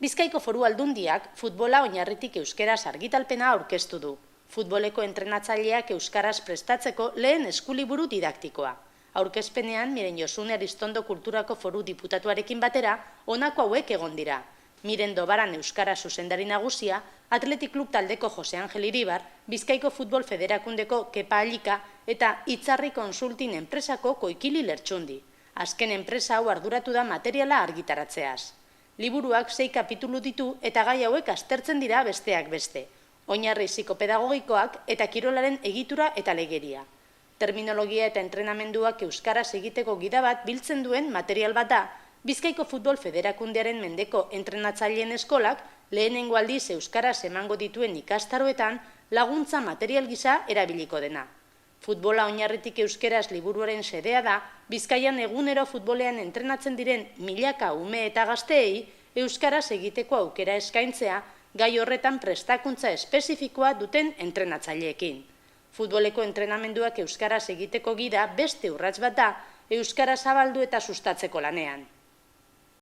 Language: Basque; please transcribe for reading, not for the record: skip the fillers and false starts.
Bizkaiko Foru Aldundiak futbola oinarritik euskeraz argitalpena aurkeztu du. Futboleko entrenatzaileak euskaraz prestatzeko lehen eskuliburu didaktikoa. Aurkezpenean, Miren Josune Aristondo Kulturako Foru Diputatuarekin batera, honako hauek egon dira. Miren Dobaran euskara zuzendari nagusia, Athletic Club taldeko Jose Angel Iribar, Bizkaiko Futbol Federakundeko Kepa Alika eta Itzarri Consulting enpresako Koikili Lertxundi. Azken enpresa hau arduratu da materiala argitaratzeaz. Liburuak 6 kapitulu ditu eta gai hauek aztertzen dira besteak beste. Oinarri psikopedagogikoak eta kirolaren egitura eta legeria. Terminologia eta entrenamenduak euskaraz egiteko gida bat biltzen duen material bat da, Bizkaiko Futbol Federakundearen mendeko entrenatzaileen eskolak lehenengo aldiz euskaraz emango dituen ikastaroetan laguntza material gisa erabiliko dena. Futbola oinarritik euskeraz liburuaren xedea da, Bizkaian egunero futbolean entrenatzen diren milaka ume eta gazteei euskaraz egiteko aukera eskaintzea, gai horretan prestakuntza espezifikoa duten entrenatzaileekin. Futboleko entrenamenduak euskaraz egiteko gida beste urrats bat da, euskara zabaldu eta sustatzeko lanean.